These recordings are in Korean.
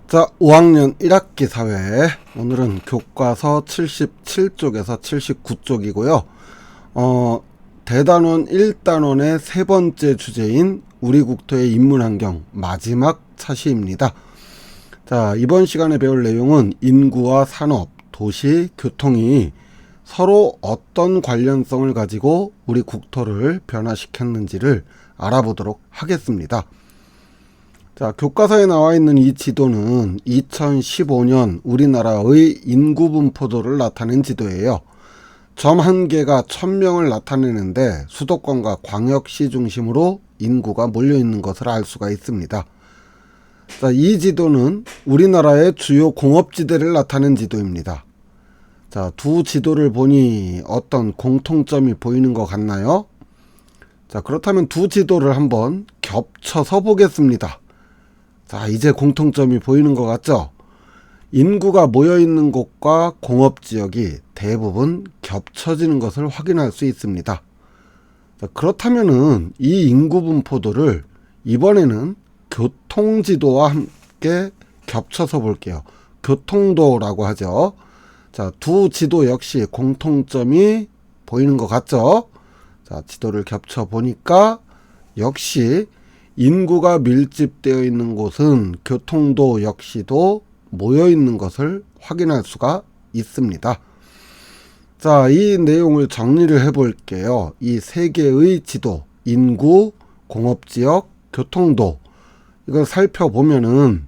자, 5학년 1학기 사회. 오늘은 교과서 77쪽에서 79쪽이고요. 대단원 1단원의 세 번째 주제인 우리 국토의 인문환경 마지막 차시입니다. 자, 이번 시간에 배울 내용은 인구와 산업, 도시, 교통이 서로 어떤 관련성을 가지고 우리 국토를 변화시켰는지를 알아보도록 하겠습니다. 자, 교과서에 나와 있는 이 지도는 2015년 우리나라의 인구 분포도를 나타낸 지도예요. 점 한 개가 1000명을 나타내는데 수도권과 광역시 중심으로 인구가 몰려있는 것을 알 수가 있습니다. 자, 이 지도는 우리나라의 주요 공업지대를 나타낸 지도입니다. 자, 두 지도를 보니 어떤 공통점이 보이는 것 같나요? 자, 그렇다면 두 지도를 한번 겹쳐서 보겠습니다. 자, 이제 공통점이 보이는 것 같죠? 인구가 모여있는 곳과 공업지역이 대부분 겹쳐지는 것을 확인할 수 있습니다. 자, 그렇다면은 이 인구 분포도를 이번에는 교통지도와 함께 겹쳐서 볼게요. 교통도라고 하죠. 자, 두 지도 역시 공통점이 보이는 것 같죠? 자, 지도를 겹쳐 보니까 역시 인구가 밀집되어 있는 곳은 교통도 역시도 모여 있는 것을 확인할 수가 있습니다. 자, 이 내용을 정리를 해 볼게요. 이 세 개의 지도, 인구, 공업지역, 교통도, 이걸 살펴보면은,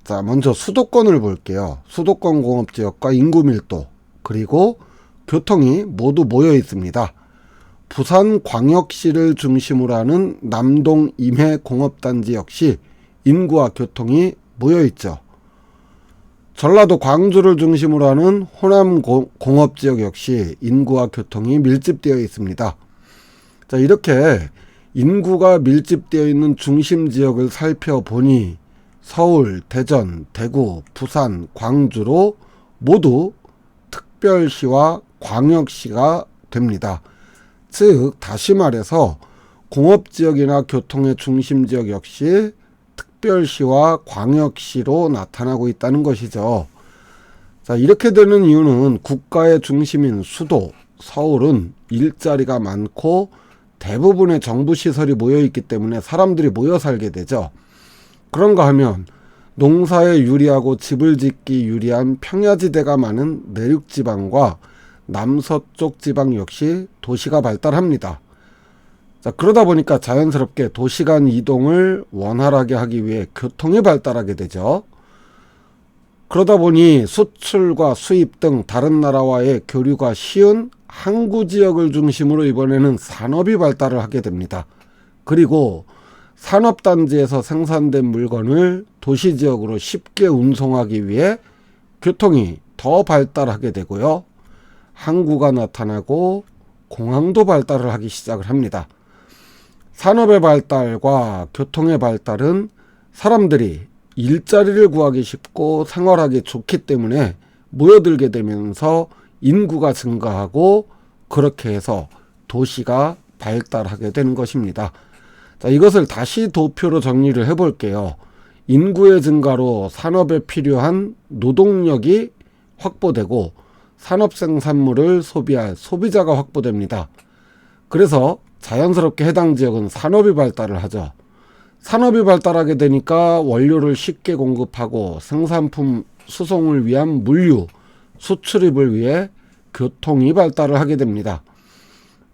자, 먼저 수도권을 볼게요. 수도권 공업지역과 인구 밀도, 그리고 교통이 모두 모여 있습니다. 부산광역시를 중심으로 하는 남동 임해공업단지 역시 인구와 교통이 모여있죠. 전라도 광주를 중심으로 하는 호남공업지역 역시 인구와 교통이 밀집되어 있습니다. 자, 이렇게 인구가 밀집되어 있는 중심지역을 살펴보니 서울, 대전, 대구, 부산, 광주로 모두 특별시와 광역시가 됩니다. 즉, 다시 말해서 공업지역이나 교통의 중심지역 역시 특별시와 광역시로 나타나고 있다는 것이죠. 자, 이렇게 되는 이유는 국가의 중심인 수도, 서울은 일자리가 많고 대부분의 정부시설이 모여있기 때문에 사람들이 모여 살게 되죠. 그런가 하면 농사에 유리하고 집을 짓기 유리한 평야지대가 많은 내륙지방과 남서쪽 지방 역시 도시가 발달합니다. 자, 그러다 보니까 자연스럽게 도시간 이동을 원활하게 하기 위해 교통이 발달하게 되죠. 그러다 보니 수출과 수입 등 다른 나라와의 교류가 쉬운 항구 지역을 중심으로 이번에는 산업이 발달을 하게 됩니다. 그리고 산업단지에서 생산된 물건을 도시 지역으로 쉽게 운송하기 위해 교통이 더 발달하게 되고요. 항구가 나타나고 공항도 발달을 하기 시작을 합니다. 산업의 발달과 교통의 발달은 사람들이 일자리를 구하기 쉽고 생활하기 좋기 때문에 모여들게 되면서 인구가 증가하고 그렇게 해서 도시가 발달하게 되는 것입니다. 자, 이것을 다시 도표로 정리를 해 볼게요. 인구의 증가로 산업에 필요한 노동력이 확보되고 산업 생산물을 소비할 소비자가 확보됩니다. 그래서 자연스럽게 해당 지역은 산업이 발달을 하죠. 산업이 발달하게 되니까 원료를 쉽게 공급하고 생산품 수송을 위한 물류, 수출입을 위해 교통이 발달을 하게 됩니다.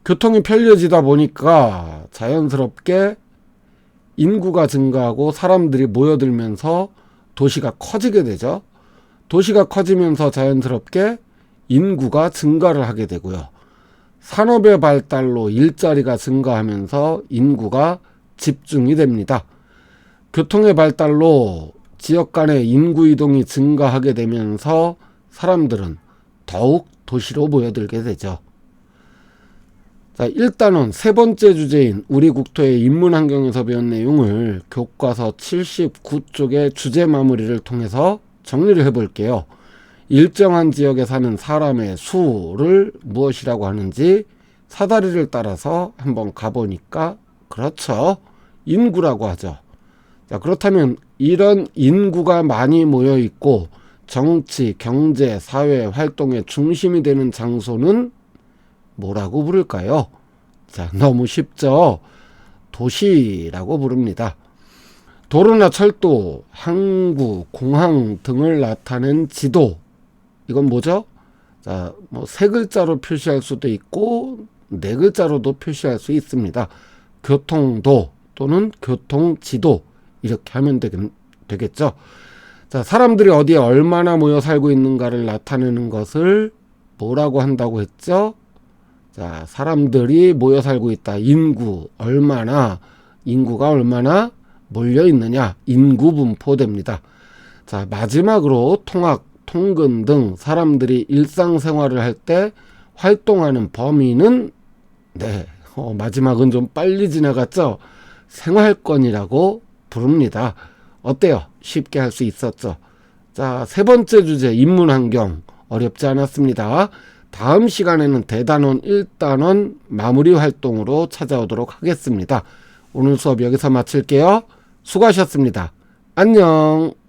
교통이 편리해지다 보니까 자연스럽게 인구가 증가하고 사람들이 모여들면서 도시가 커지게 되죠. 도시가 커지면서 자연스럽게 인구가 증가를 하게 되고요. 산업의 발달로 일자리가 증가하면서 인구가 집중이 됩니다. 교통의 발달로 지역 간의 인구 이동이 증가하게 되면서 사람들은 더욱 도시로 모여들게 되죠. 자, 일단은 세 번째 주제인 우리 국토의 인문환경에서 배운 내용을 교과서 79쪽의 주제 마무리를 통해서 정리를 해볼게요. 일정한 지역에 사는 사람의 수를 무엇이라고 하는지 사다리를 따라서 한번 가보니까 그렇죠, 인구라고 하죠. 자, 그렇다면 이런 인구가 많이 모여 있고 정치, 경제, 사회 활동의 중심이 되는 장소는 뭐라고 부를까요? 자, 너무 쉽죠? 도시라고 부릅니다. 도로나 철도, 항구, 공항 등을 나타낸 지도. 이건 뭐죠? 자, 뭐 세 글자로 표시할 수도 있고 네 글자로도 표시할 수 있습니다. 교통도 또는 교통지도 이렇게 하면 되겠죠. 자, 사람들이 어디에 얼마나 모여 살고 있는가를 나타내는 것을 뭐라고 한다고 했죠? 자, 사람들이 모여 살고 있다. 인구가 얼마나 몰려 있느냐. 인구 분포됩니다. 자, 마지막으로 통학, 통근 등 사람들이 일상생활을 할 때 활동하는 범위는 마지막은 좀 빨리 지나갔죠. 생활권이라고 부릅니다. 어때요? 쉽게 할 수 있었죠. 자, 세 번째 주제 인문환경 어렵지 않았습니다. 다음 시간에는 대단원 1단원 마무리 활동으로 찾아오도록 하겠습니다. 오늘 수업 여기서 마칠게요. 수고하셨습니다. 안녕.